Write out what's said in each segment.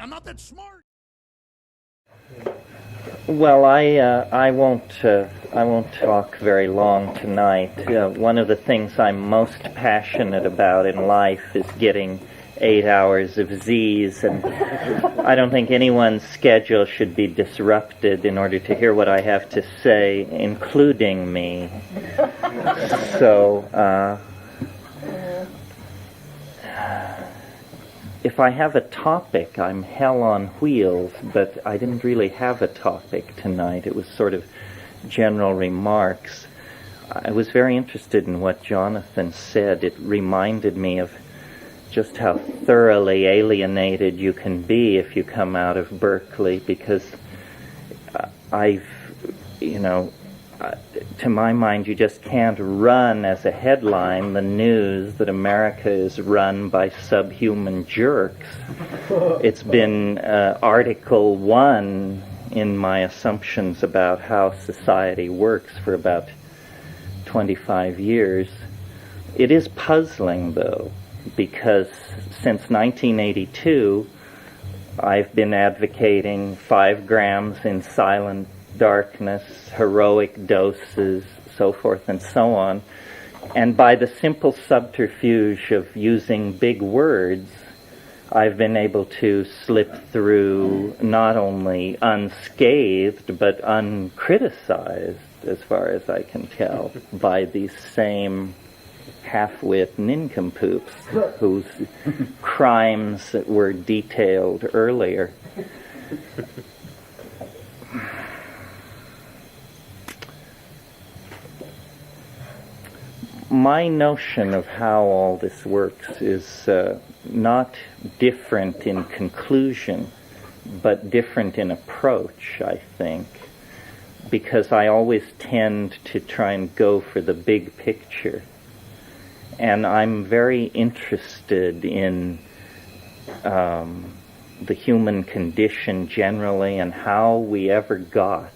I'm not that smart. Well, I won't talk very long tonight. One of the things I'm most passionate about in life is getting 8 hours of Z's, and I don't think anyone's schedule should be disrupted in order to hear what I have to say, including me. So, if I have a topic, I'm hell on wheels, but I didn't really have a topic tonight. It was sort of general remarks. I was very interested in what Jonathan said. It reminded me of just how thoroughly alienated you can be if you come out of Berkeley, because to my mind, you just can't run as a headline the news that America is run by subhuman jerks. It's been Article 1 in my assumptions about how society works for about 25 years. It is puzzling, though, because since 1982, I've been advocating 5 grams in silent darkness, heroic doses, so forth and so on. And by the simple subterfuge of using big words, I've been able to slip through not only unscathed, but uncriticized, as far as I can tell, by these same half-wit nincompoops whose crimes were detailed earlier. My notion of how all this works is not different in conclusion, but different in approach, I think, because I always tend to try and go for the big picture. And I'm very interested in the human condition generally and how we ever got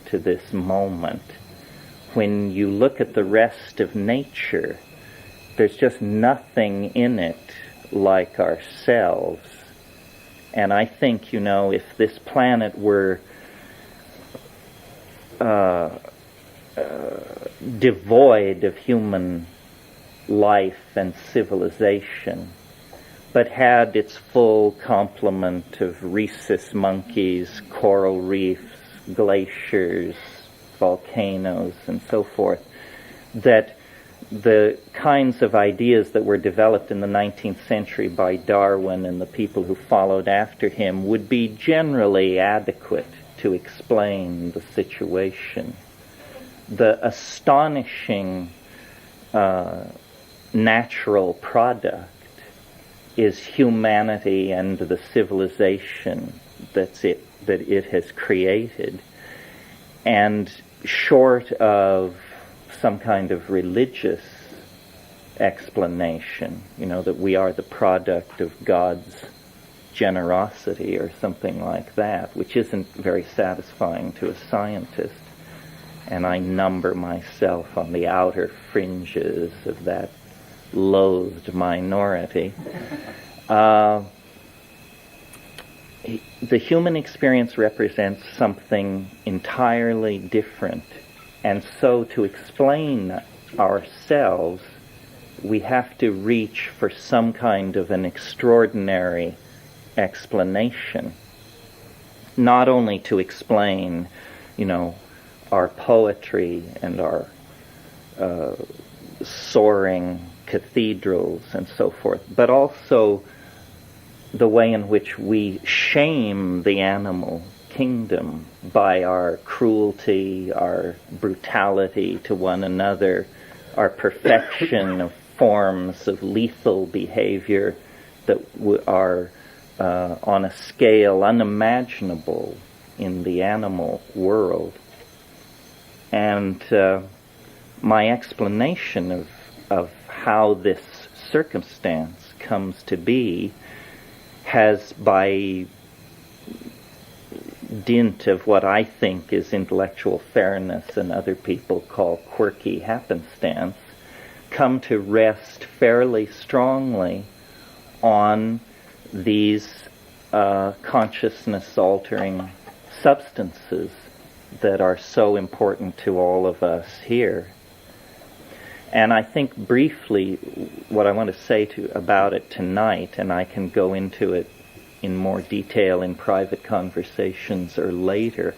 to this moment. When you look at the rest of nature, there's just nothing in it like ourselves. And I think, if this planet were devoid of human life and civilization, but had its full complement of rhesus monkeys, coral reefs, glaciers, volcanoes, and so forth, that the kinds of ideas that were developed in the 19th century by Darwin and the people who followed after him would be generally adequate to explain the situation. The astonishing natural product is humanity and the civilization that it has created. And short of some kind of religious explanation, that we are the product of God's generosity or something like that, which isn't very satisfying to a scientist. And I number myself on the outer fringes of that loathed minority. The human experience represents something entirely different. And so to explain ourselves, we have to reach for some kind of an extraordinary explanation. Not only to explain, our poetry and our soaring cathedrals and so forth, but also the way in which we shame the animal kingdom by our cruelty, our brutality to one another, our perfection of forms of lethal behavior that are on a scale unimaginable in the animal world. And my explanation of how this circumstance comes to be has, by dint of what I think is intellectual fairness and other people call quirky happenstance, come to rest fairly strongly on these consciousness-altering substances that are so important to all of us here. And I think briefly what I want to say about it tonight, and I can go into it in more detail in private conversations or later,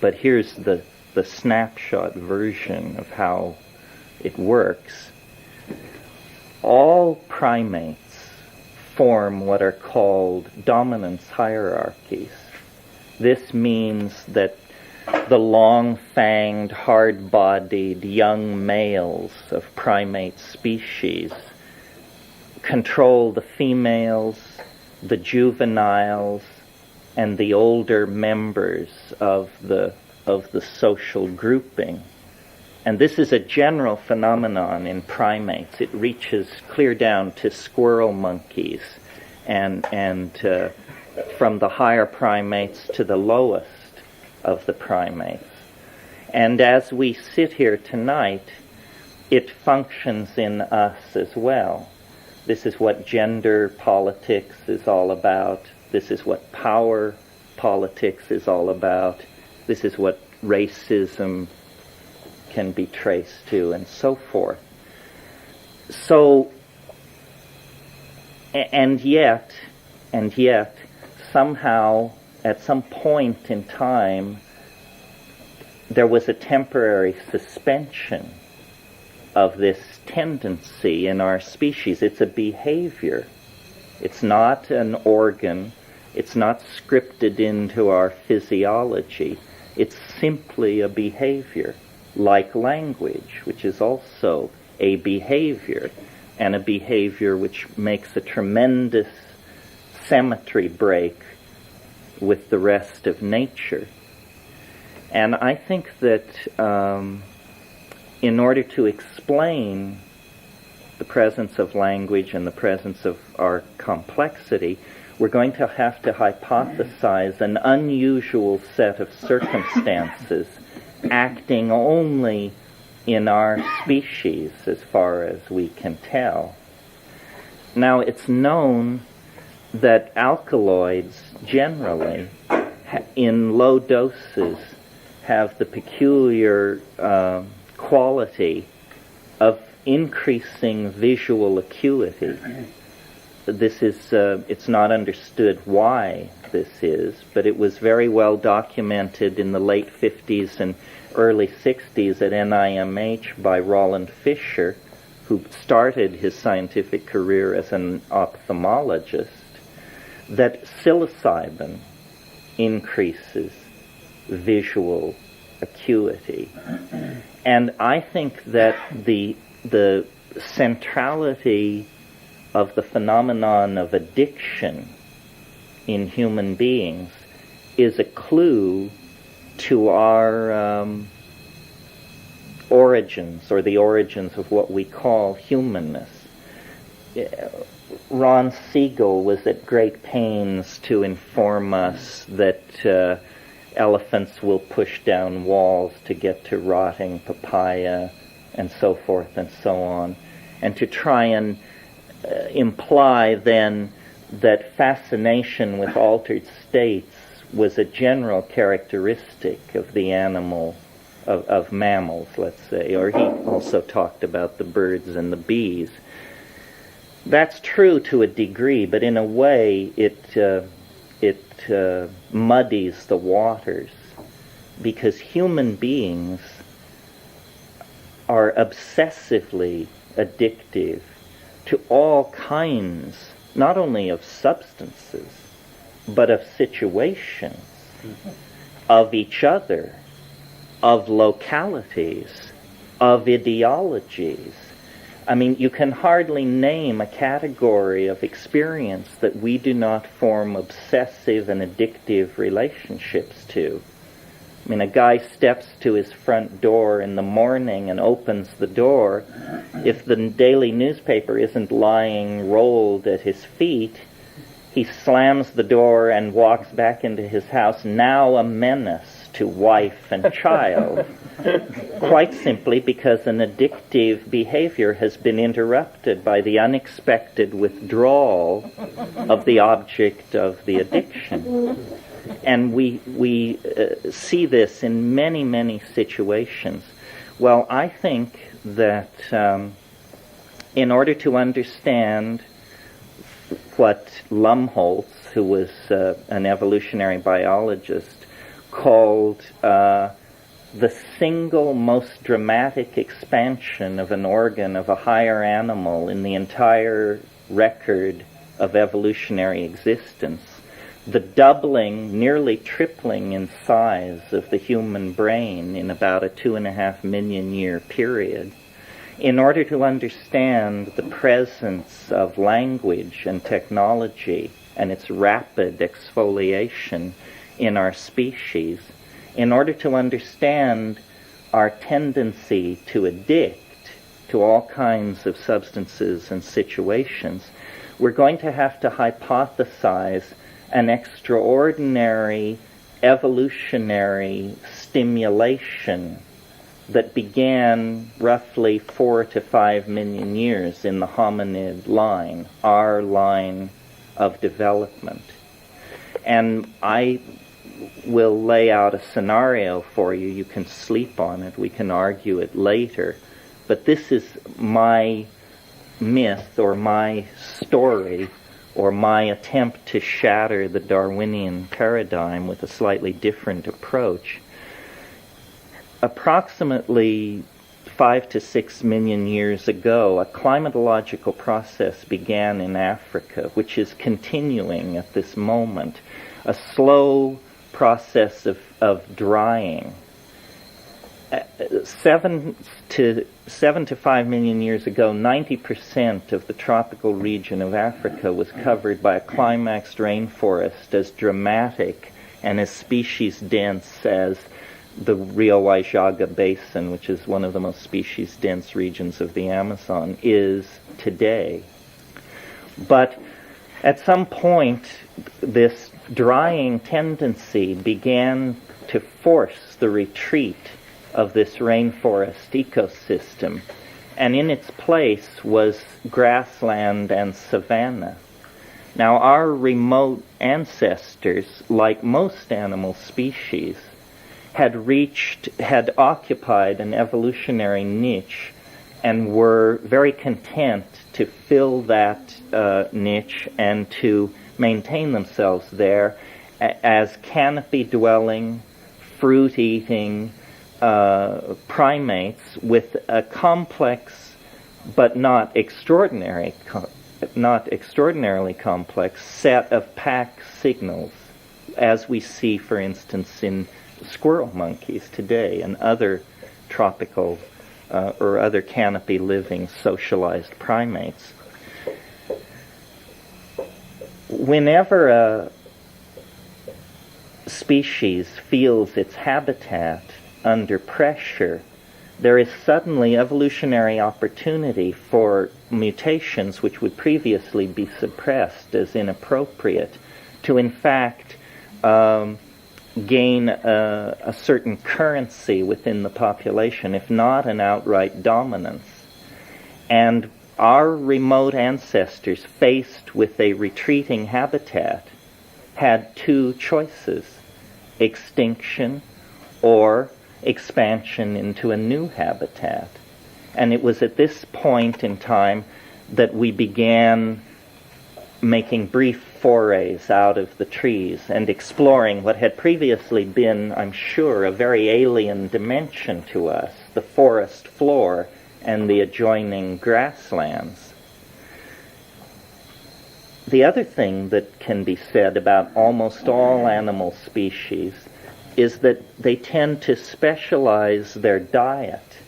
but here's the snapshot version of how it works. All primates form what are called dominance hierarchies. This means that the long-fanged, hard-bodied young males of primate species control the females, the juveniles, and the older members of the social grouping. And this is a general phenomenon in primates. It reaches clear down to squirrel monkeys and from the higher primates to the lowest of the primates. And as we sit here tonight, it functions in us as well. This is what gender politics is all about. This is what power politics is all about. This is what racism can be traced to, and so forth. So, and yet, somehow, at some point in time, there was a temporary suspension of this tendency in our species. It's a behavior. It's not an organ. It's not scripted into our physiology. It's simply a behavior, like language, which is also a behavior, and a behavior which makes a tremendous symmetry break with the rest of nature. And I think that in order to explain the presence of language and the presence of our complexity, we're going to have to hypothesize an unusual set of circumstances acting only in our species as far as we can tell. Now, it's known that alkaloids generally, in low doses, have the peculiar quality of increasing visual acuity. This is, it's not understood why this is, but it was very well documented in the late 50s and early 60s at NIMH by Roland Fisher, who started his scientific career as an ophthalmologist, that psilocybin increases visual acuity. And I think that the centrality of the phenomenon of addiction in human beings is a clue to our origins, or the origins of what we call humanness. Ron Siegel was at great pains to inform us that elephants will push down walls to get to rotting papaya, and so forth and so on, and to try and imply then that fascination with altered states was a general characteristic of the animal, of mammals, let's say. Or he also talked about the birds and the bees. That's true to a degree, but in a way it muddies the waters, because human beings are obsessively addictive to all kinds, not only of substances, but of situations, of each other, of localities, of ideologies. I mean, you can hardly name a category of experience that we do not form obsessive and addictive relationships to. I mean, a guy steps to his front door in the morning and opens the door. If the daily newspaper isn't lying rolled at his feet, he slams the door and walks back into his house, now a menace to wife and child, quite simply because an addictive behavior has been interrupted by the unexpected withdrawal of the object of the addiction. And we see this in many, many situations. Well, I think that in order to understand what Lumholtz, who was an evolutionary biologist, called the single most dramatic expansion of an organ of a higher animal in the entire record of evolutionary existence, the doubling, nearly tripling in size of the human brain in about a 2.5 million year period, in order to understand the presence of language and technology and its rapid exfoliation in our species, in order to understand our tendency to addict to all kinds of substances and situations, we're going to have to hypothesize an extraordinary evolutionary stimulation that began roughly 4 to 5 million years in the hominid line, our line of development. And I will lay out a scenario for you. You can sleep on it. We can argue it later. But this is my myth or my story or my attempt to shatter the Darwinian paradigm with a slightly different approach. Approximately 5 to 6 million years ago, a climatological process began in Africa, which is continuing at this moment, a slow process of drying. 7 to 5 million years ago, 90% of the tropical region of Africa was covered by a climaxed rainforest as dramatic and as species dense as the Rio Waijaga Basin, which is one of the most species-dense regions of the Amazon, is today. But at some point, this drying tendency began to force the retreat of this rainforest ecosystem, and in its place was grassland and savanna. Now, our remote ancestors, like most animal species, had occupied an evolutionary niche and were very content to fill that niche and to maintain themselves there as canopy-dwelling, fruit-eating primates with a complex but not extraordinarily complex set of pack signals, as we see, for instance, in squirrel monkeys today and other tropical or other canopy-living socialized primates. Whenever a species feels its habitat under pressure, there is suddenly evolutionary opportunity for mutations which would previously be suppressed as inappropriate to, in fact, gain a certain currency within the population, if not an outright dominance. And our remote ancestors, faced with a retreating habitat, had two choices: extinction or expansion into a new habitat. And it was at this point in time that we began making brief forays out of the trees and exploring what had previously been, I'm sure, a very alien dimension to us, the forest floor and the adjoining grasslands. The other thing that can be said about almost all animal species is that they tend to specialize their diet.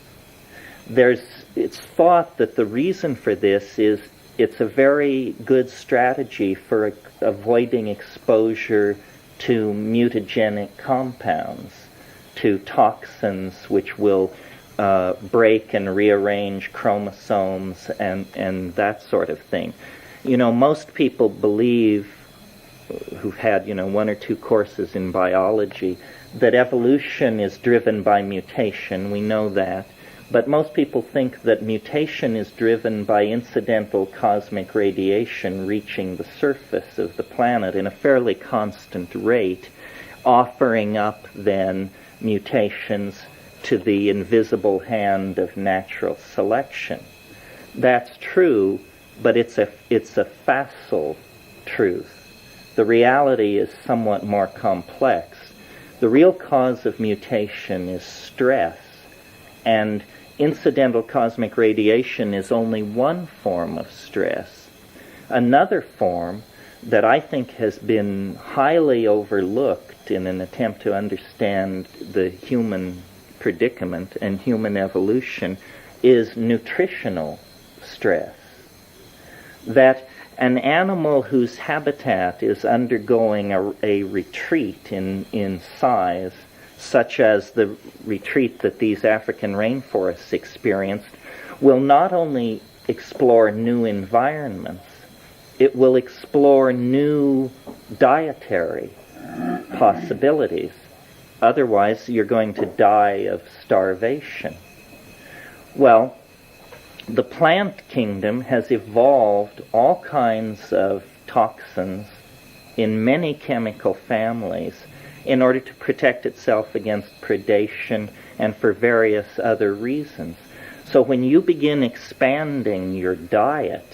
It's thought that the reason for this is it's a very good strategy for avoiding exposure to mutagenic compounds, to toxins which will break and rearrange chromosomes and that sort of thing. You know, most people believe who've had, one or two courses in biology, that evolution is driven by mutation. We know that. But most people think that mutation is driven by incidental cosmic radiation reaching the surface of the planet in a fairly constant rate, offering up then mutations to the invisible hand of natural selection. That's true, but it's a facile truth. The reality is somewhat more complex. The real cause of mutation is stress, and incidental cosmic radiation is only one form of stress. Another form that I think has been highly overlooked in an attempt to understand the human predicament and human evolution is nutritional stress. That an animal whose habitat is undergoing a retreat in size, such as the retreat that these African rainforests experienced, will not only explore new environments, it will explore new dietary possibilities. Otherwise, you're going to die of starvation. Well, the plant kingdom has evolved all kinds of toxins in many chemical families in order to protect itself against predation and for various other reasons. So when you begin expanding your diet,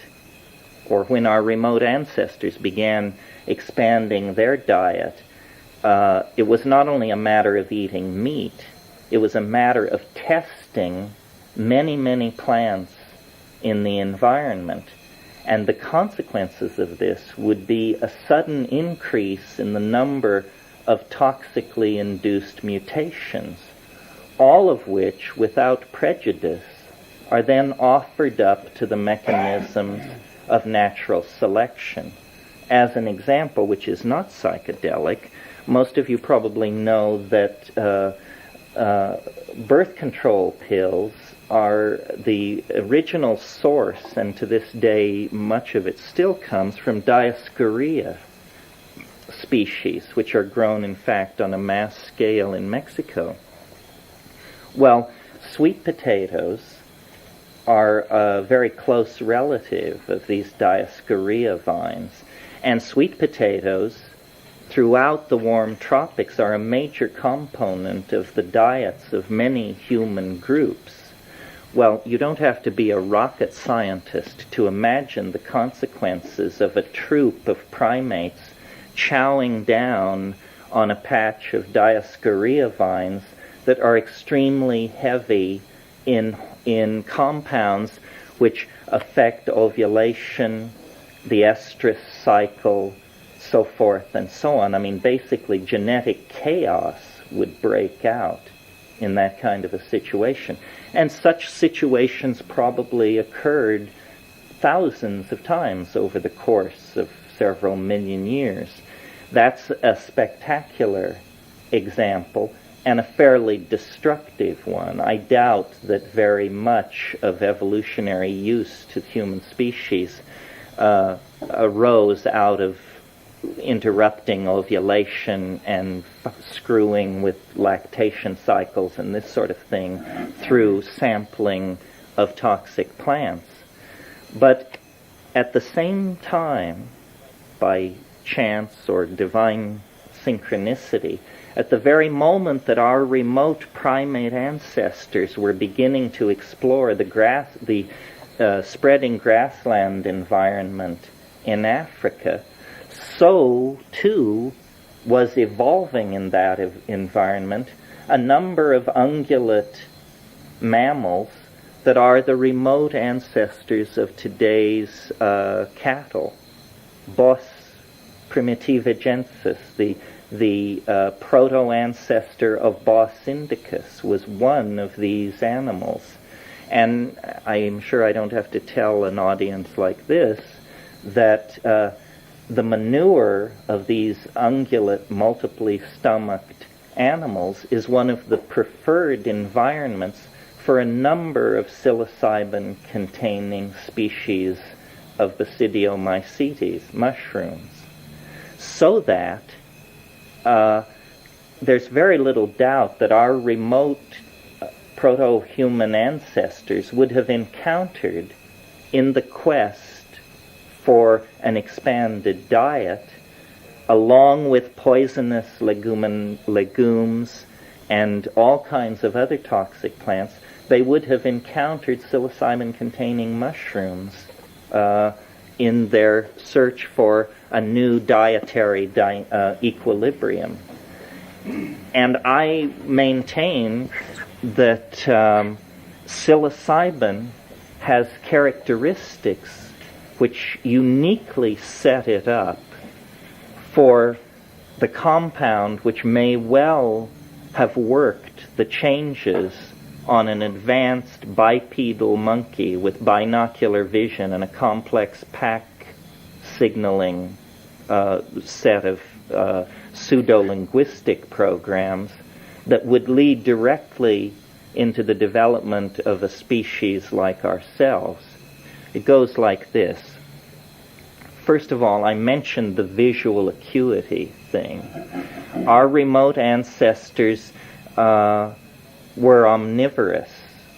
or when our remote ancestors began expanding their diet, it was not only a matter of eating meat, it was a matter of testing many, many plants in the environment. And the consequences of this would be a sudden increase in the number of toxically induced mutations, all of which, without prejudice, are then offered up to the mechanisms of natural selection. As an example, which is not psychedelic, most of you probably know that birth control pills are the original source, and to this day much of it still comes from Dioscorea species, which are grown in fact on a mass scale in Mexico. Well, sweet potatoes are a very close relative of these Dioscorea vines, and sweet potatoes throughout the warm tropics are a major component of the diets of many human groups. Well, you don't have to be a rocket scientist to imagine the consequences of a troop of primates chowing down on a patch of Dioscorea vines that are extremely heavy in compounds which affect ovulation, the estrus cycle, so forth and so on. I mean, basically genetic chaos would break out in that kind of a situation. And such situations probably occurred thousands of times over the course of several million years. That's a spectacular example and a fairly destructive one. I doubt that very much of evolutionary use to the human species arose out of interrupting ovulation and screwing with lactation cycles and this sort of thing through sampling of toxic plants. But at the same time, by chance or divine synchronicity, at the very moment that our remote primate ancestors were beginning to explore the spreading grassland environment in Africa, so too was evolving in that environment a number of ungulate mammals that are the remote ancestors of today's cattle. Bos primitivigensis, the proto-ancestor of Bos indicus, was one of these animals. And I'm sure I don't have to tell an audience like this that the manure of these ungulate, multiply stomached animals is one of the preferred environments for a number of psilocybin-containing species of Basidiomycetes, mushrooms. so that there's very little doubt that our remote proto-human ancestors would have encountered in the quest for an expanded diet, along with poisonous legumes and all kinds of other toxic plants, they would have encountered psilocybin-containing mushrooms in their search for a new dietary equilibrium. And I maintain that psilocybin has characteristics which uniquely set it up for the compound which may well have worked the changes on an advanced bipedal monkey with binocular vision and a complex pack signaling set of pseudo-linguistic programs that would lead directly into the development of a species like ourselves. It goes like this. First of all, I mentioned the visual acuity thing. Our remote ancestors were omnivorous.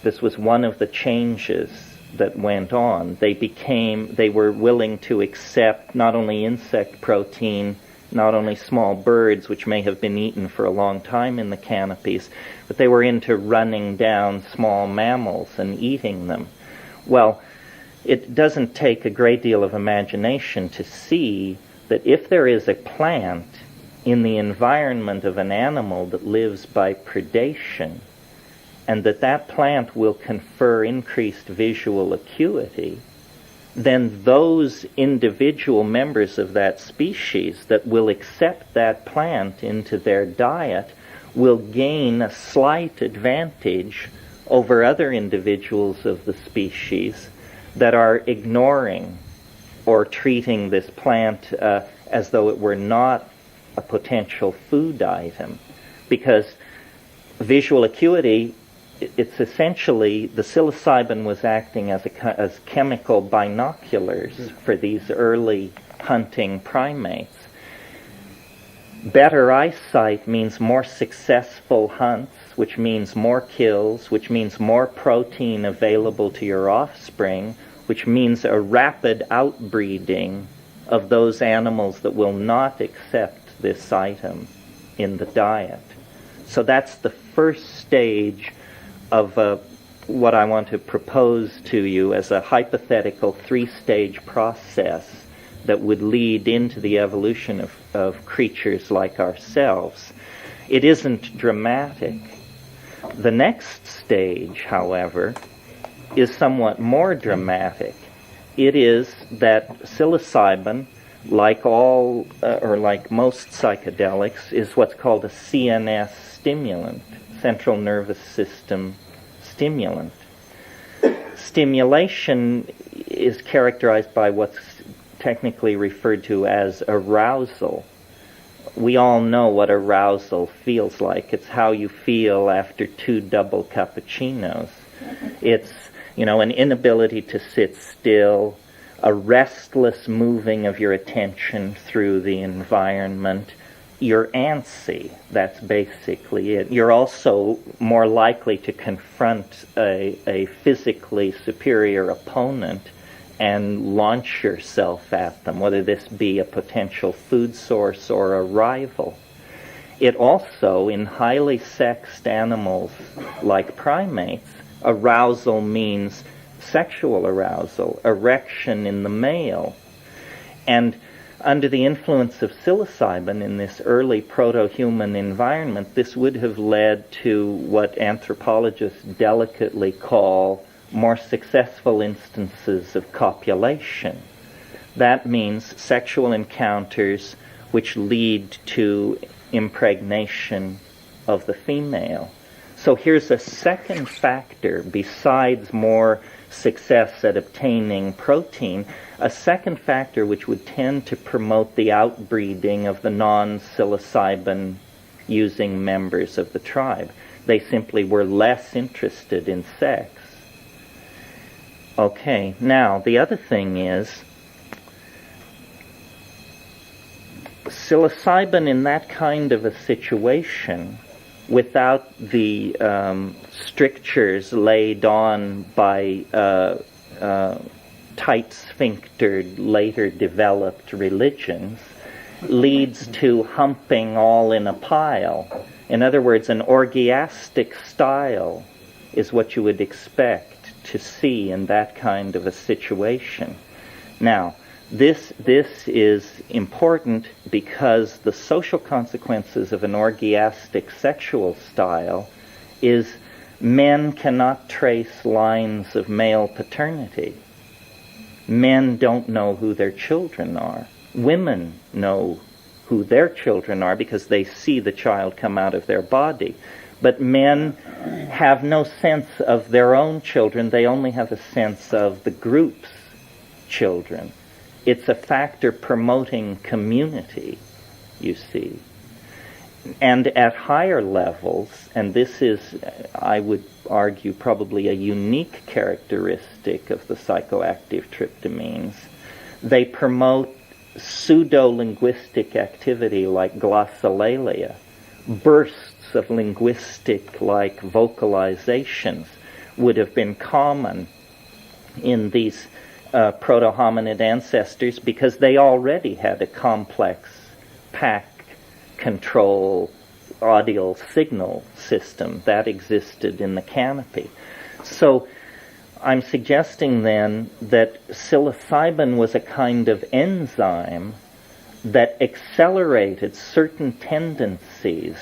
This was one of the changes that went on. They were willing to accept not only insect protein, not only small birds, which may have been eaten for a long time in the canopies, but they were into running down small mammals and eating them. Well, it doesn't take a great deal of imagination to see that if there is a plant in the environment of an animal that lives by predation, and that plant will confer increased visual acuity, then those individual members of that species that will accept that plant into their diet will gain a slight advantage over other individuals of the species that are ignoring or treating this plant as though it were not a potential food item. Because visual acuity, it's essentially, the psilocybin was acting as chemical binoculars for these early hunting primates. Better eyesight means more successful hunts, which means more kills, which means more protein available to your offspring, which means a rapid outbreeding of those animals that will not accept this item in the diet. So that's the first stage of what I want to propose to you as a hypothetical three-stage process that would lead into the evolution of creatures like ourselves. It isn't dramatic. The next stage, however, is somewhat more dramatic. It is that psilocybin, like like most psychedelics, is what's called a CNS stimulant, central nervous system stimulant. Stimulation is characterized by what's technically referred to as arousal. We all know what arousal feels like. It's how you feel after 2 double cappuccinos. It's, an inability to sit still, a restless moving of your attention through the environment. You're antsy. That's basically it. You're also more likely to confront a physically superior opponent and launch yourself at them, whether this be a potential food source or a rival. It also, in highly sexed animals like primates, arousal means sexual arousal, erection in the male. And under the influence of psilocybin in this early proto-human environment, this would have led to what anthropologists delicately call more successful instances of copulation. That means sexual encounters which lead to impregnation of the female. So here's a second factor besides more success at obtaining protein, a second factor which would tend to promote the outbreeding of the non-psilocybin using members of the tribe. They simply were less interested in sex. Okay, now the other thing is psilocybin in that kind of a situation, without the strictures laid on by tight sphinctered, later developed religions, leads to humping all in a pile. In other words, an orgiastic style is what you would expect to see in that kind of a situation. Now, this is important because the social consequences of an orgiastic sexual style is men cannot trace lines of male paternity. Men don't know who their children are. Women know who their children are because they see the child come out of their body. But men have no sense of their own children. They only have a sense of the group's children. It's a factor promoting community, you see. And at higher levels, and this is, I would argue, probably a unique characteristic of the psychoactive tryptamines, they promote pseudo-linguistic activity like glossolalia, bursts of linguistic-like vocalizations would have been common in these proto-hominid ancestors because they already had a complex pack control audio signal system that existed in the canopy. So I'm suggesting then that psilocybin was a kind of enzyme that accelerated certain tendencies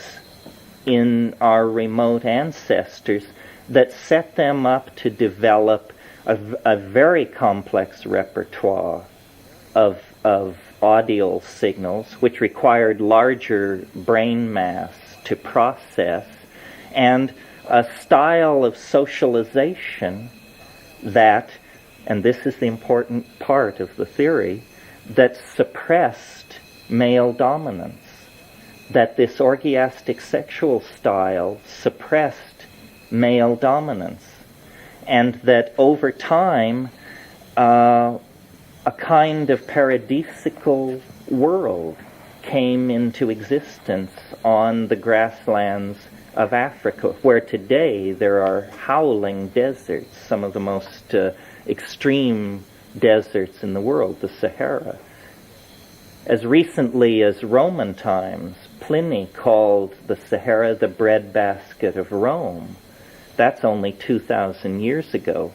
in our remote ancestors that set them up to develop a very complex repertoire of audio signals which required larger brain mass to process, and a style of socialization that, and this is the important part of the theory, that suppressed male dominance, that this orgiastic sexual style suppressed male dominance, and that over time a kind of paradisical world came into existence on the grasslands of Africa, where today there are howling deserts, some of the most extreme deserts in the world, the Sahara. As recently as Roman times, Pliny called the Sahara the breadbasket of Rome. That's only 2,000 years ago.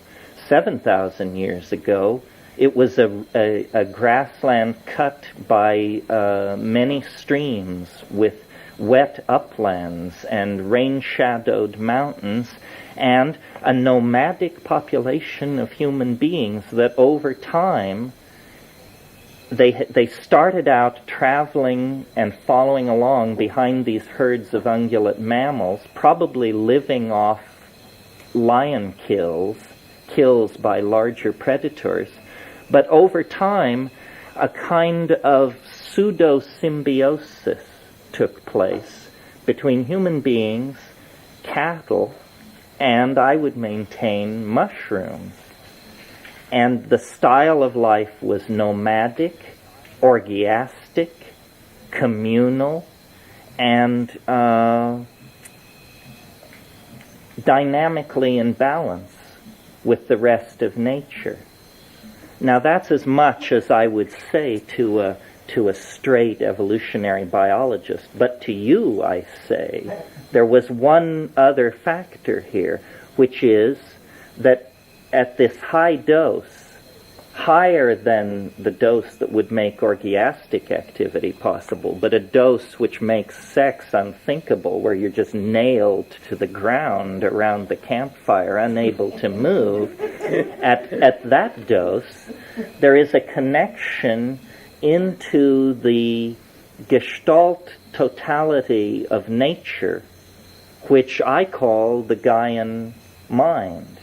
7,000 years ago, it was a grassland cut by many streams with wet uplands and rain-shadowed mountains, and a nomadic population of human beings that over time they started out traveling and following along behind these herds of ungulate mammals, probably living off lion kills by larger predators. But over time, a kind of pseudo-symbiosis took place between human beings, cattle, and, I would maintain, mushrooms. And the style of life was nomadic, orgiastic, communal, and dynamically in balance with the rest of nature. Now that's as much as I would say to a straight evolutionary biologist. But to you, I say, there was one other factor here, which is that at this high dose, higher than the dose that would make orgiastic activity possible, but a dose which makes sex unthinkable, where you're just nailed to the ground around the campfire, unable to move, at that dose, there is a connection into the gestalt totality of nature, which I call the Gaian mind.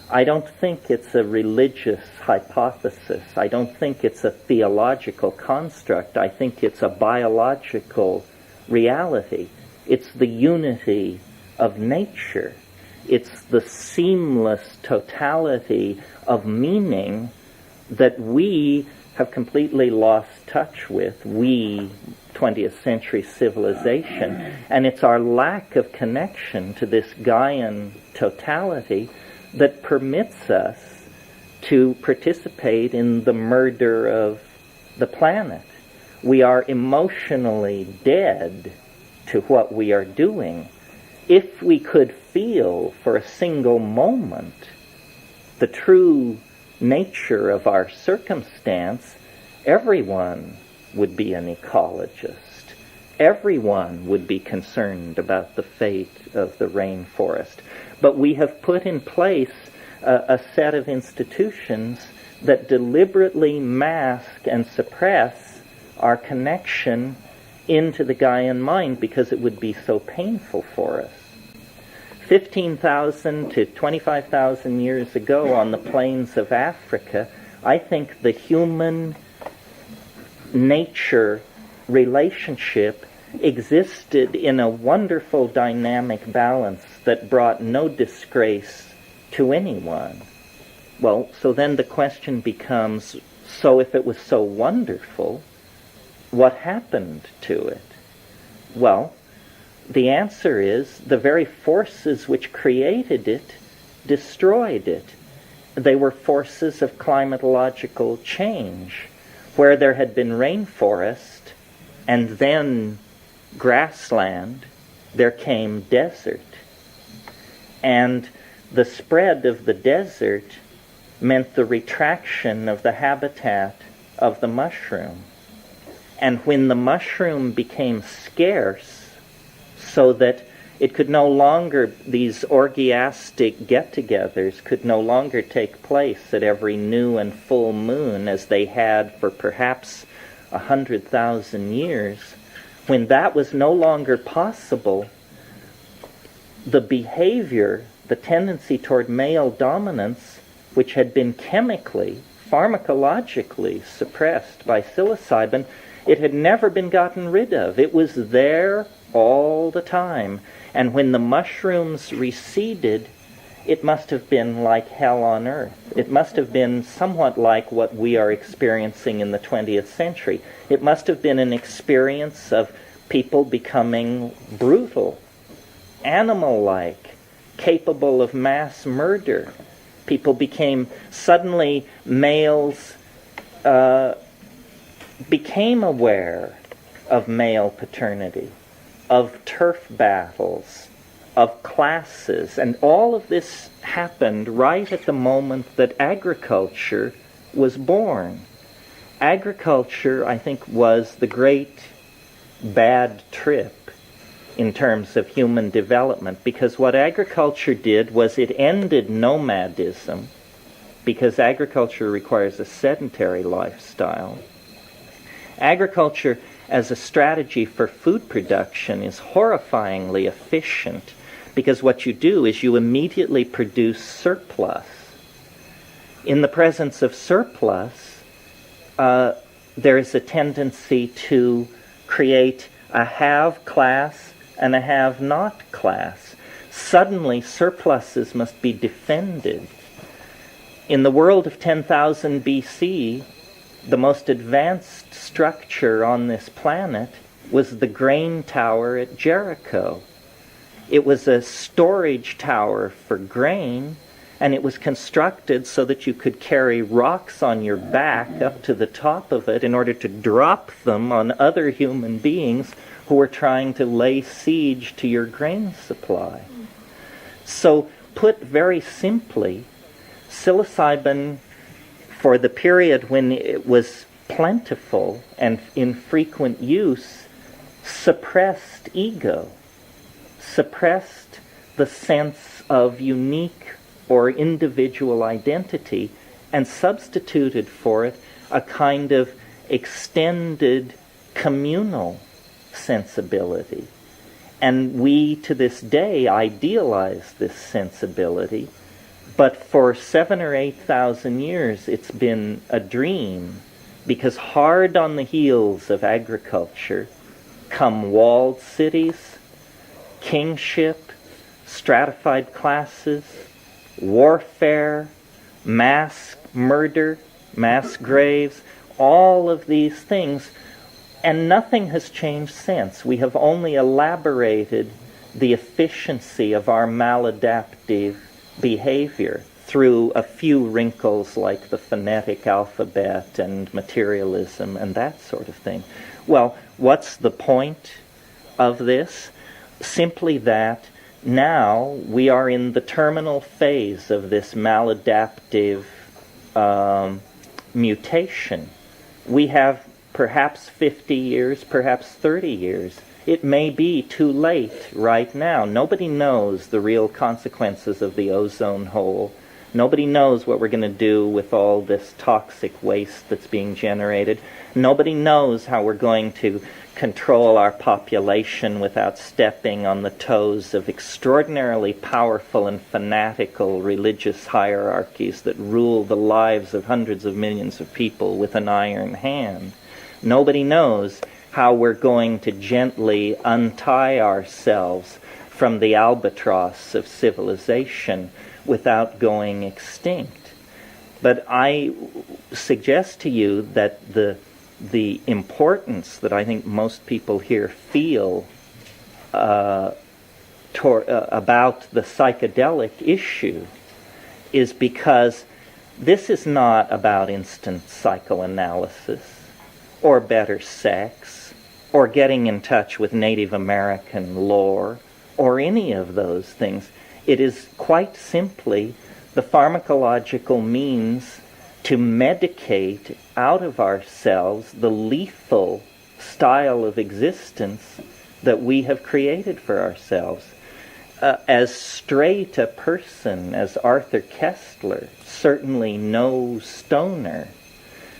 I don't think it's a religious hypothesis. I don't think it's a theological construct. I think it's a biological reality. It's the unity of nature. It's the seamless totality of meaning that we have completely lost touch with, we, 20th century civilization, and it's our lack of connection to this Gaian totality that permits us to participate in the murder of the planet. We are emotionally dead to what we are doing. If we could feel for a single moment the true nature of our circumstance, everyone would be an ecologist. Everyone would be concerned about the fate of the rainforest. But we have put in place a set of institutions that deliberately mask and suppress our connection into the Gaian mind because it would be so painful for us. 15,000 to 25,000 years ago on the plains of Africa, I think the human-nature relationship existed in a wonderful dynamic balance that brought no disgrace to anyone. Well, so then the question becomes, so if it was so wonderful, what happened to it? Well, the answer is the very forces which created it destroyed it. They were forces of climatological change. Where there had been rainforest and then grassland, there came desert. And the spread of the desert meant the retraction of the habitat of the mushroom. And when the mushroom became scarce, so that it could no longer, these orgiastic get-togethers could no longer take place at every new and full moon as they had for perhaps 100,000 years, when that was no longer possible, the behavior, the tendency toward male dominance, which had been chemically, pharmacologically suppressed by psilocybin, it had never been gotten rid of. It was there all the time. And when the mushrooms receded, it must have been like hell on earth. It must have been somewhat like what we are experiencing in the 20th century. It must have been an experience of people becoming brutal, animal-like, capable of mass murder. People became, suddenly males became aware of male paternity, of turf battles, of classes, and all of this happened right at the moment that agriculture was born. Agriculture, I think, was the great bad trip in terms of human development, because what agriculture did was it ended nomadism, because agriculture requires a sedentary lifestyle. Agriculture as a strategy for food production is horrifyingly efficient, because what you do is you immediately produce surplus. In the presence of surplus, there is a tendency to create a have class and a have not class. Suddenly, surpluses must be defended. In the world of 10,000 BC, the most advanced structure on this planet was the grain tower at Jericho. It was a storage tower for grain, and it was constructed so that you could carry rocks on your back up to the top of it in order to drop them on other human beings who were trying to lay siege to your grain supply. So, put very simply, psilocybin, for the period when it was plentiful and in frequent use, suppressed ego, suppressed the sense of unique or individual identity, and substituted for it a kind of extended communal sensibility. And we, to this day, idealize this sensibility, but for 7,000 or 8,000 years it's been a dream, because hard on the heels of agriculture come walled cities, kingship, stratified classes, warfare, mass murder, mass graves, all of these things, and nothing has changed since. We have only elaborated the efficiency of our maladaptive behavior through a few wrinkles like the phonetic alphabet and materialism and that sort of thing. Well, what's the point of this? Simply that now we are in the terminal phase of this maladaptive mutation. We have perhaps 50 years, perhaps 30 years. It may be too late right now. Nobody knows the real consequences of the ozone hole. Nobody knows what we're going to do with all this toxic waste that's being generated. Nobody knows how we're going to control our population without stepping on the toes of extraordinarily powerful and fanatical religious hierarchies that rule the lives of hundreds of millions of people with an iron hand. Nobody knows how we're going to gently untie ourselves from the albatross of civilization without going extinct. But I suggest to you that the importance that I think most people here feel about the psychedelic issue is because this is not about instant psychoanalysis or better sex or getting in touch with Native American lore or any of those things. It is quite simply the pharmacological means to medicate out of ourselves the lethal style of existence that we have created for ourselves. As straight a person as Arthur Koestler, certainly no stoner,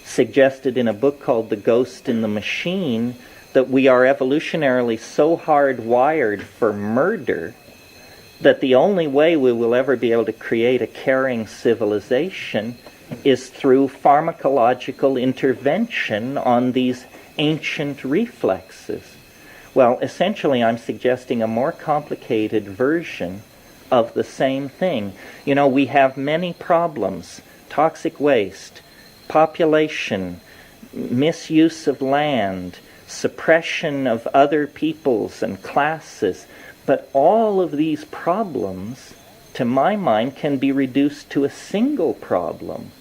suggested in a book called The Ghost in the Machine that we are evolutionarily so hardwired for murder that the only way we will ever be able to create a caring civilization is through pharmacological intervention on these ancient reflexes. Well, essentially I'm suggesting a more complicated version of the same thing. You know, we have many problems: toxic waste, population, misuse of land, suppression of other peoples and classes. But all of these problems, to my mind, can be reduced to a single problem: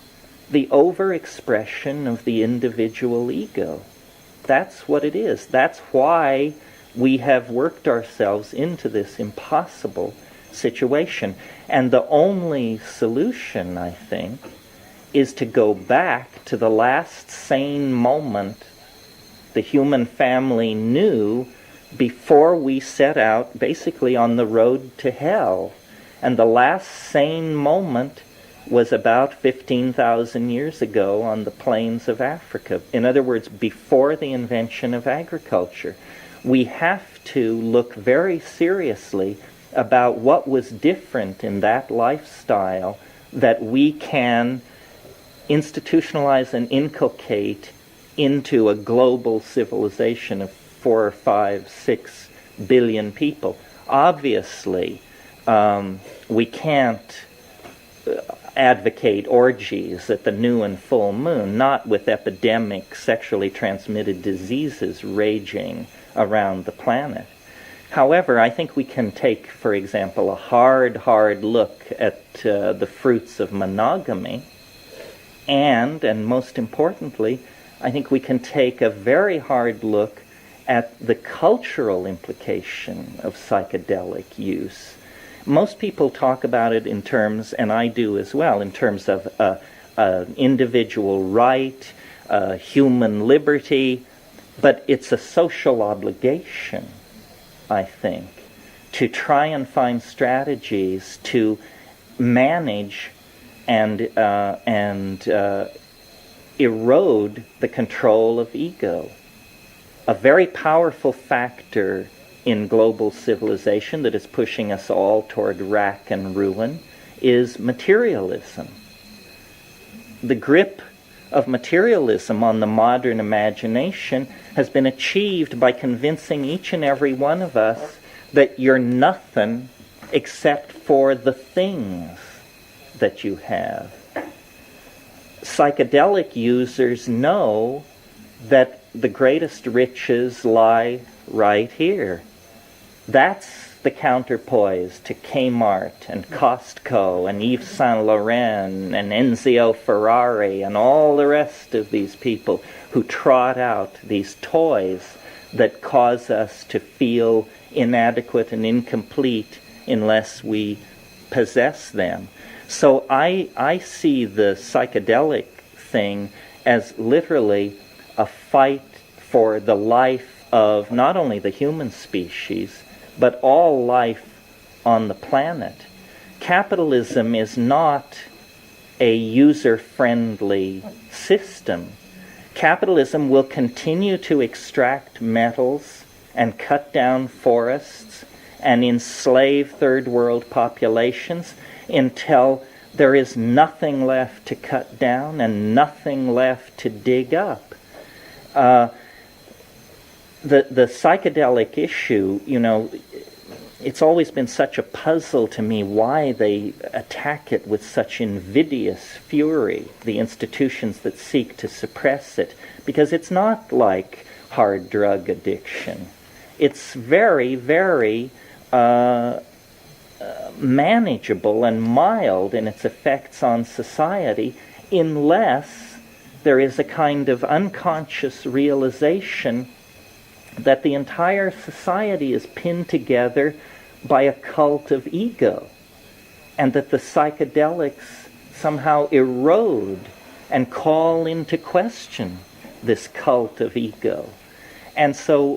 the overexpression of the individual ego. That's what it is. That's why we have worked ourselves into this impossible situation. And the only solution, I think, is to go back to the last sane moment the human family knew before we set out basically on the road to hell. And the last sane moment was about 15,000 years ago on the plains of Africa. In other words, before the invention of agriculture. We have to look very seriously about what was different in that lifestyle that we can institutionalize and inculcate into a global civilization of 4 or 5, 6 billion people. Obviously, we can't advocate orgies at the new and full moon, not with epidemic sexually transmitted diseases raging around the planet. However, I think we can take, for example, a hard look at the fruits of monogamy, and most importantly, I think we can take a very hard look at the cultural implication of psychedelic use. Most people talk about it in terms, and I do as well, in terms of individual right, human liberty, but it's a social obligation, I think, to try and find strategies to manage and erode the control of ego. A very powerful factor in global civilization that is pushing us all toward rack and ruin is materialism. The grip of materialism on the modern imagination has been achieved by convincing each and every one of us that you're nothing except for the things that you have. psychedelic users know that the greatest riches lie right here. That's the counterpoise to Kmart and Costco and Yves Saint Laurent and Enzio Ferrari and all the rest of these people who trot out these toys that cause us to feel inadequate and incomplete unless we possess them. So I see the psychedelic thing as literally a fight for the life of not only the human species, but all life on the planet. Capitalism is not a user-friendly system. Capitalism will continue to extract metals and cut down forests and enslave third world populations until there is nothing left to cut down and nothing left to dig up. The psychedelic issue, it's always been such a puzzle to me why they attack it with such invidious fury, the institutions that seek to suppress it, because it's not like hard drug addiction. It's very, very manageable and mild in its effects on society, unless there is a kind of unconscious realization that the entire society is pinned together by a cult of ego, and that the psychedelics somehow erode and call into question this cult of ego. And so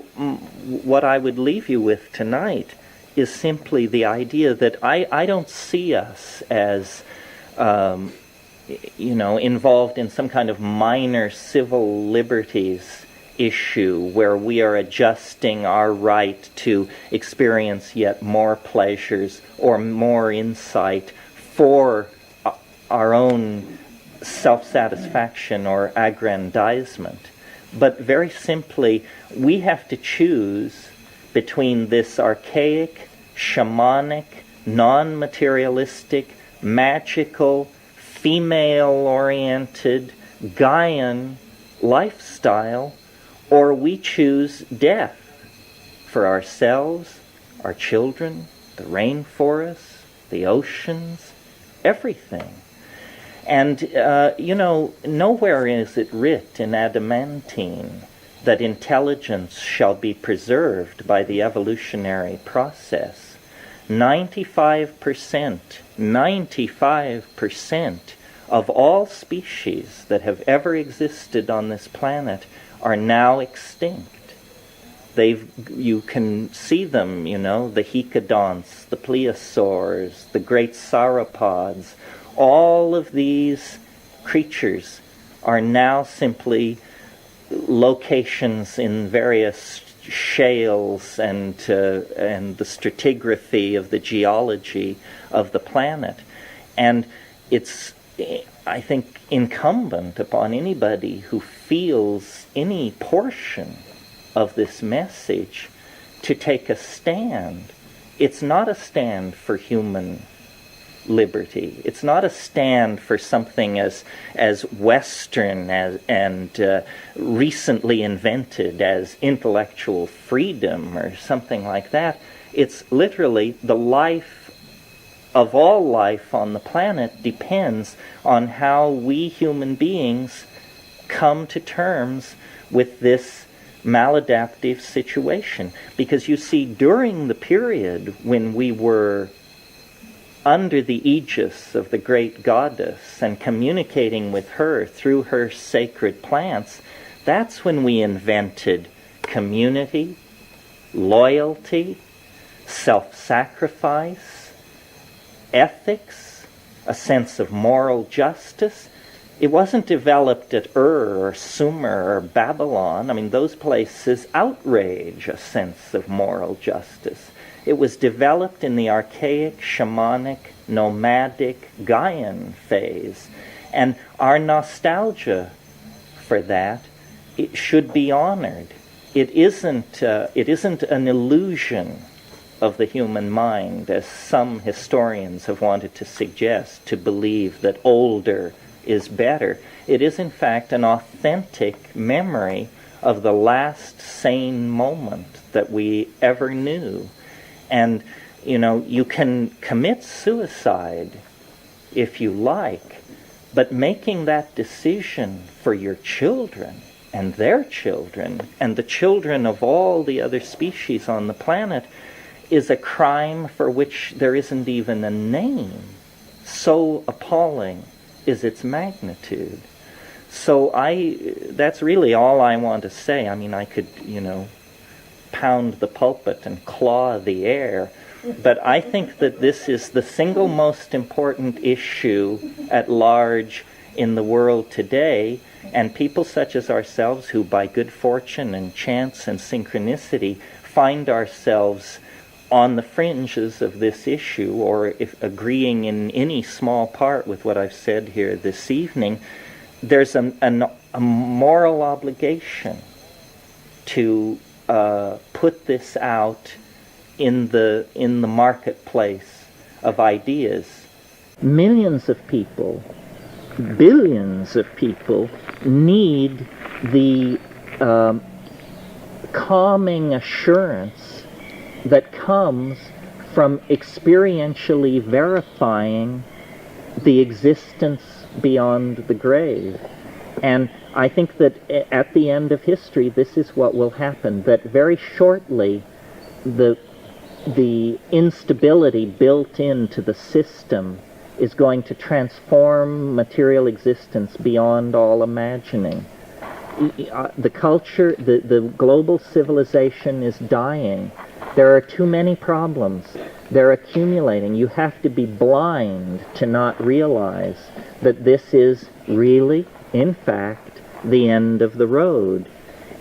what I would leave you with tonight is simply the idea that I don't see us as involved in some kind of minor civil liberties issue where we are adjusting our right to experience yet more pleasures or more insight for our own self-satisfaction or aggrandizement. But very simply, we have to choose between this archaic, shamanic, non-materialistic, magical, female-oriented, Gaian lifestyle, or we choose death for ourselves, our children, the rainforests, the oceans, everything. And, nowhere is it writ in adamantine that intelligence shall be preserved by the evolutionary process. 95% of all species that have ever existed on this planet are now extinct. You can see them, the hecadonts, the plesiosaurs, the great sauropods. All of these creatures are now simply locations in various shales and the stratigraphy of the geology of the planet. And it's, I think, incumbent upon anybody who feels any portion of this message to take a stand. It's not a stand for human liberty. It's not a stand for something as Western and recently invented as intellectual freedom or something like that. It's literally the life of all life on the planet depends on how we human beings come to terms with this maladaptive situation. Because you see, during the period when we were under the aegis of the great goddess and communicating with her through her sacred plants, that's when we invented community, loyalty, self-sacrifice, ethics, a sense of moral justice. It wasn't developed at Ur or Sumer or Babylon. I mean, those places outrage a sense of moral justice. It was developed in the archaic, shamanic, nomadic, Gaian phase. And our nostalgia for that, it should be honored. It isn't an illusion of the human mind, as some historians have wanted to suggest, to believe that older is better. It is, in fact, an authentic memory of the last sane moment that we ever knew. And, you know, you can commit suicide if you like, but making that decision for your children and their children and the children of all the other species on the planet is a crime for which there isn't even a name. So appalling is its magnitude. So that's really all I want to say. I mean, I could, you know, pound the pulpit and claw the air, but I think that this is the single most important issue at large in the world today, and people such as ourselves who by good fortune and chance and synchronicity find ourselves on the fringes of this issue, or if agreeing in any small part with what I've said here this evening, there's a moral obligation to put this out in the marketplace of ideas. Millions of people, billions of people need the calming assurance that comes from experientially verifying the existence beyond the grave. And I think that at the end of history, this is what will happen, that very shortly the instability built into the system is going to transform material existence beyond all imagining. The culture, the global civilization is dying. There are too many problems. They're accumulating. You have to be blind to not realize that this is really, in fact, the end of the road,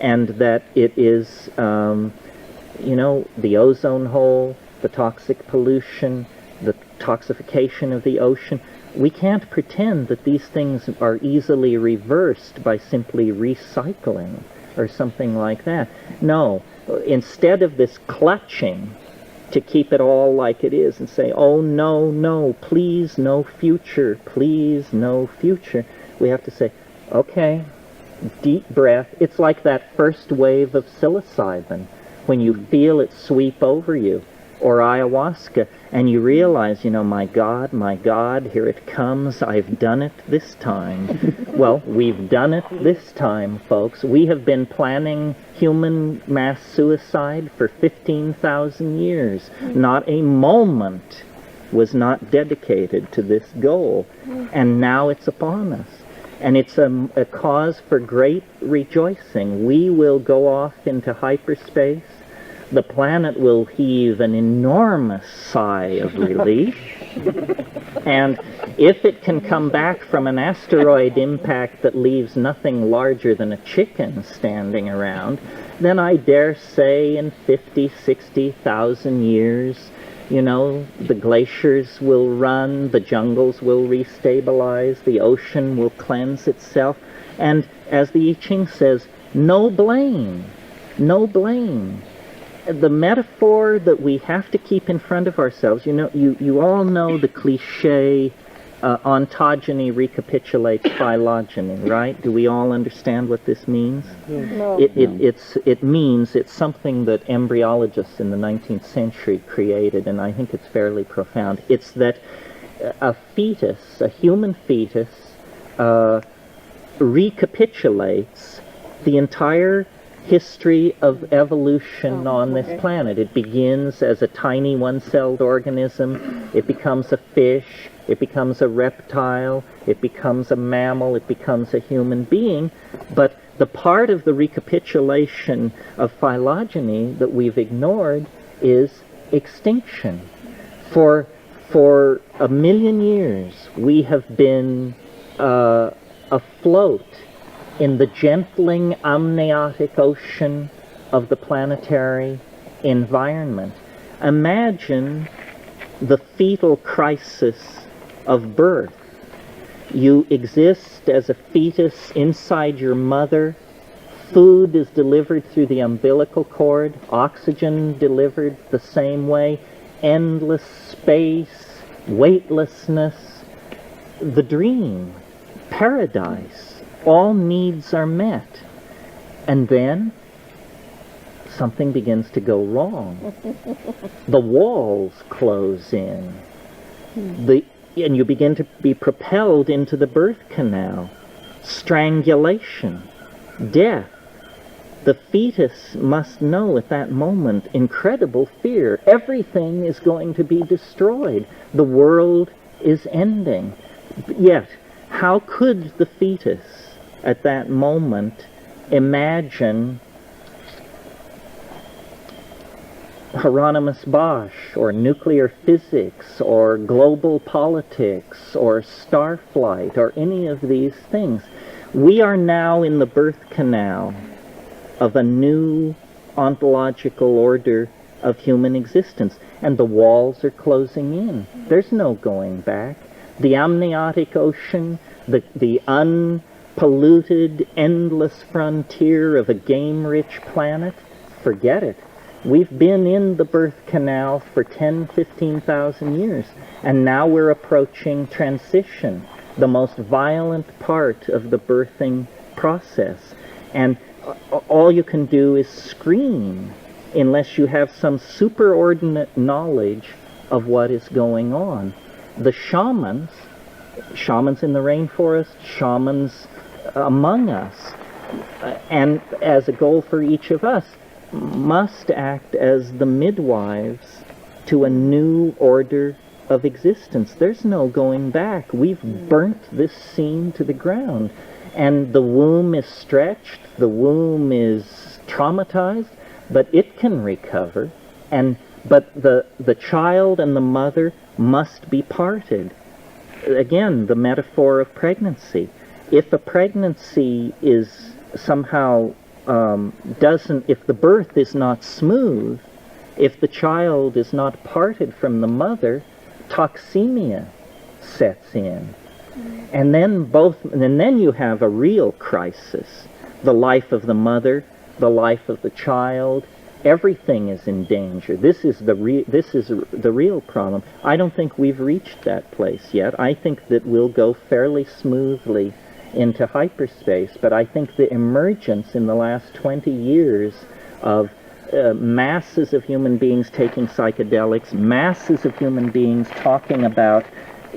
and that it is, you know, the ozone hole, the toxic pollution, the toxification of the ocean. We can't pretend that these things are easily reversed by simply recycling or something like that. No, instead of this clutching to keep it all like it is and say, oh, no, no, please, no future, please, no future, we have to say, okay, deep breath. It's like that first wave of psilocybin when you feel it sweep over you, or ayahuasca, and you realize, you know, my God, here it comes, I've done it this time. Well, we've done it this time, folks. We have been planning human mass suicide for 15,000 years. Not a moment was not dedicated to this goal, and now it's upon us. And it's a cause for great rejoicing. We will go off into hyperspace. The planet will heave an enormous sigh of relief. And if it can come back from an asteroid impact that leaves nothing larger than a chicken standing around, then I dare say in 50, 60,000 years, you know, the glaciers will run, the jungles will restabilize, the ocean will cleanse itself, and as the I Ching says, no blame, no blame. The metaphor that we have to keep in front of ourselves, you know, you all know the cliche, ontogeny recapitulates phylogeny, right? Do we all understand what this means? No. It means it's something that embryologists in the 19th century created, and I think it's fairly profound. It's that a fetus, a human fetus, recapitulates the entire history of evolution on this planet. It begins as a tiny one-celled organism, it becomes a fish, it becomes a reptile, it becomes a mammal, it becomes a human being, but the part of the recapitulation of phylogeny that we've ignored is extinction. For 1,000,000 years, we have been afloat in the gentling amniotic ocean of the planetary environment. Imagine the fetal crisis of birth. You exist as a fetus inside your mother. Food is delivered through the umbilical cord, oxygen delivered the same way, endless space, weightlessness, the dream. paradise. All needs are met. And then something begins to go wrong. The walls close in. And you begin to be propelled into the birth canal. Strangulation. Death. The fetus must know at that moment incredible fear. Everything is going to be destroyed. The world is ending. Yet, how could the fetus at that moment imagine Hieronymus Bosch, or nuclear physics, or global politics, or starflight, or any of these things? We are now in the birth canal of a new ontological order of human existence, and the walls are closing in. There's no going back. The amniotic ocean, the unpolluted, endless frontier of a game-rich planet, forget it. We've been in the birth canal for 10, 15,000 years, and now we're approaching transition, the most violent part of the birthing process. And all you can do is scream unless you have some superordinate knowledge of what is going on. The shamans in the rainforest, shamans among us, and as a goal for each of us, must act as the midwives to a new order of existence. There's no going back. We've burnt this scene to the ground. And the womb is stretched, the womb is traumatized, but it can recover. But the child and the mother must be parted. Again, the metaphor of pregnancy. If a pregnancy is somehow if the birth is not smooth, if the child is not parted from the mother, toxemia sets in. And then you have a real crisis. The life of the mother, the life of the child, everything is in danger. This is the real problem. I don't think we've reached that place yet. I think that we'll go fairly smoothly into hyperspace, but I think the emergence in the last 20 years of masses of human beings taking psychedelics, masses of human beings talking about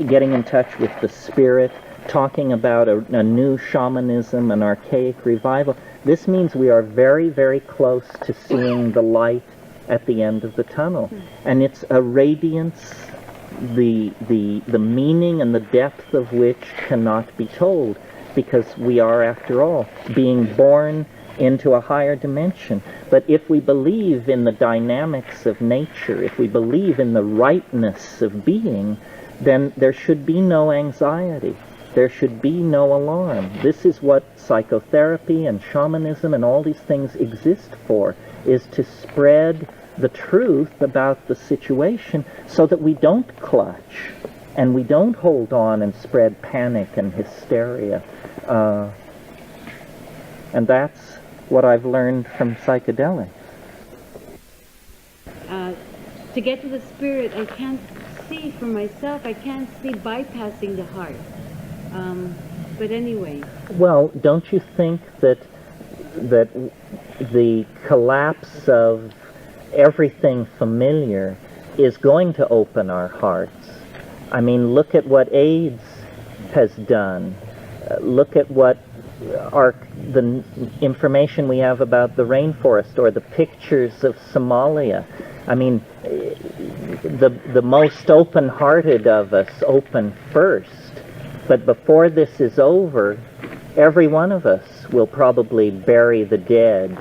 getting in touch with the spirit, talking about a new shamanism, an archaic revival. This means we are very, very close to seeing the light at the end of the tunnel. And it's a radiance, the meaning and the depth of which cannot be told, because we are, after all, being born into a higher dimension. But if we believe in the dynamics of nature, if we believe in the rightness of being, then there should be no anxiety. There should be no alarm. This is what psychotherapy and shamanism and all these things exist for, is to spread the truth about the situation so that we don't clutch and we don't hold on and spread panic and hysteria. And that's what I've learned from psychedelics. To get to the spirit, I can't see for myself. I can't see bypassing the heart. But anyway. Well, don't you think that the collapse of everything familiar is going to open our hearts? I mean, look at what AIDS has done. Look at what the information we have about the rainforest, or the pictures of Somalia. I mean, the most open-hearted of us open first. But before this is over, every one of us will probably bury the dead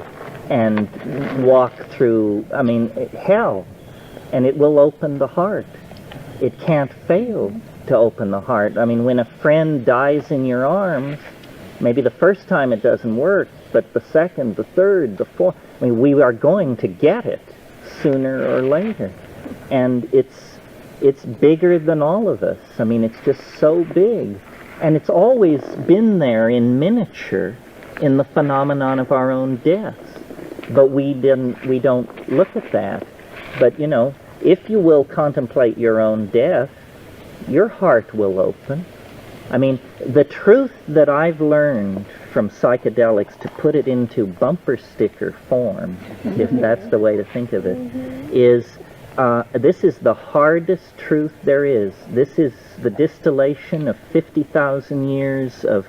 and walk through, hell. And it will open the heart. It can't fail to open the heart. I mean, when a friend dies in your arms, maybe the first time it doesn't work, but the second, the third, the fourth, we are going to get it sooner or later. And it's bigger than all of us. I mean, it's just so big. And it's always been there in miniature in the phenomenon of our own deaths. But we don't look at that. But, if you will contemplate your own death, your heart will open. I mean, the truth that I've learned from psychedelics, to put it into bumper sticker form, if that's the way to think of it, is this is the hardest truth there is. This is the distillation of 50,000 years of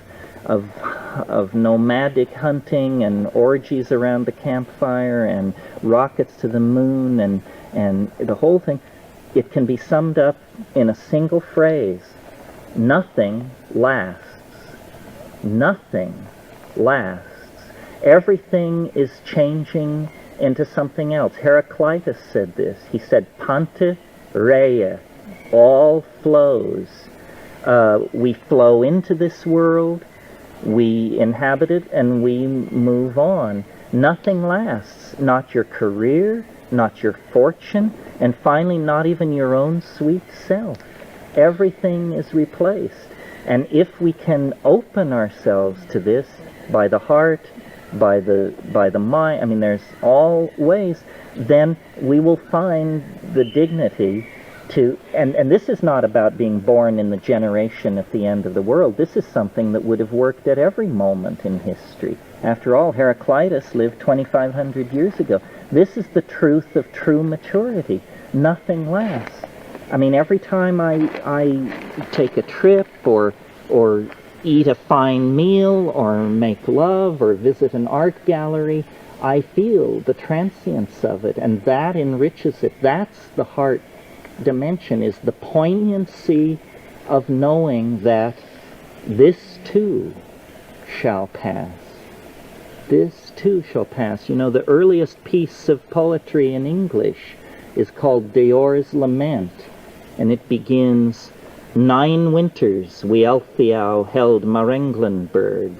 nomadic hunting and orgies around the campfire and rockets to the moon and the whole thing. It can be summed up in a single phrase. Nothing lasts. Nothing lasts. Everything is changing into something else. Heraclitus said this. He said, Panta Rhea, all flows. We flow into this world, we inhabit it, and we move on. Nothing lasts. Not your career, not your fortune, and finally not even your own sweet self. Everything is replaced. And if we can open ourselves to this by the heart, by the mind, I mean, there's all ways, then we will find the dignity to, and this is not about being born in the generation at the end of the world. This is something that would have worked at every moment in history. After all, Heraclitus lived 2,500 years ago. This is the truth of true maturity. Nothing lasts. I mean, every time I take a trip or eat a fine meal or make love or visit an art gallery, I feel the transience of it, and that enriches it. That's the heart dimension, is the poignancy of knowing that this too shall pass. This too shall pass. You know, the earliest piece of poetry in English is called Deor's Lament, and it begins, 9 winters we Eltheow held Marenglenberg.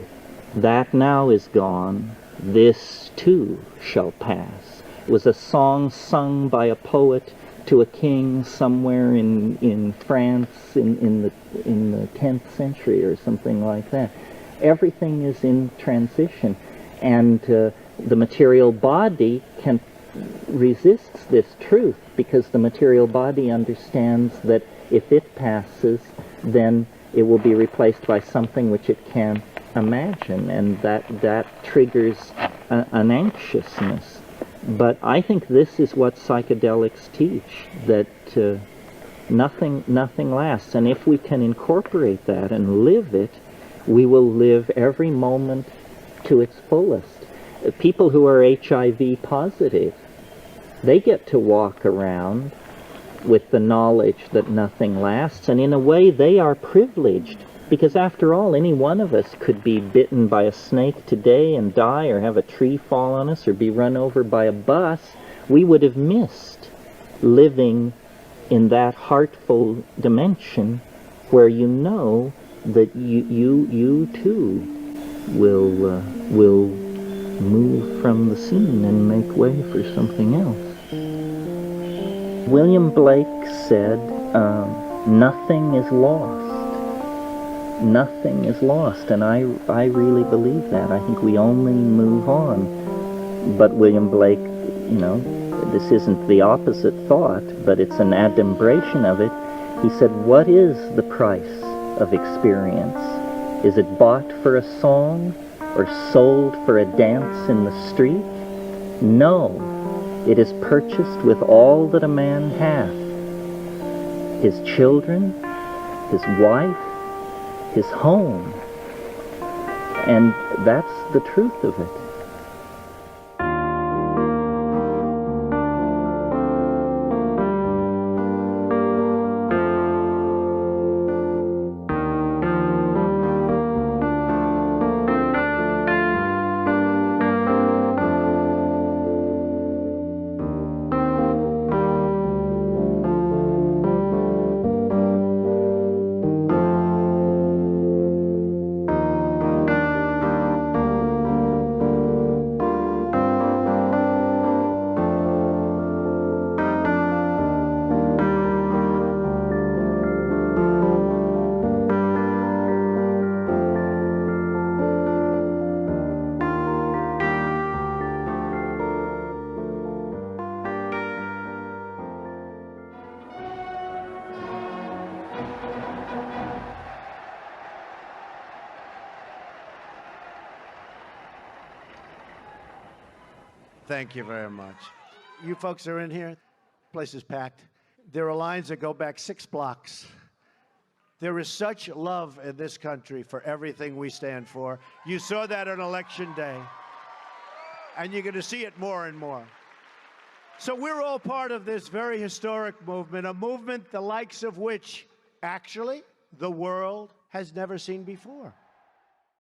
That now is gone, this too shall pass. It was a song sung by a poet to a king somewhere in France in the 10th century or something like that. Everything is in transition, and the material body resists this truth, because the material body understands that if it passes, then it will be replaced by something which it can't imagine, and that triggers an anxiousness. But I think this is what psychedelics teach, that nothing lasts, and if we can incorporate that and live it, we will live every moment to its fullest. People who are HIV positive, they get to walk around with the knowledge that nothing lasts, and in a way they are privileged, because after all, any one of us could be bitten by a snake today and die, or have a tree fall on us, or be run over by a bus. We would have missed living in that heartful dimension where you know that you too will move from the scene and make way for something else. William Blake said, nothing is lost. Nothing is lost, and I really believe that. I think we only move on. But William Blake, you know, this isn't the opposite thought, but it's an adumbration of it. He said, what is the price of experience? Is it bought for a song or sold for a dance in the street? No, it is purchased with all that a man hath. His children, his wife, his home. And that's the truth of it. Thank you very much. You folks are in here. Place is packed. There are lines that go back 6 blocks. There is such love in this country for everything we stand for. You saw that on Election Day. And you're going to see it more and more. So we're all part of this very historic movement, a movement the likes of which, actually, the world has never seen before.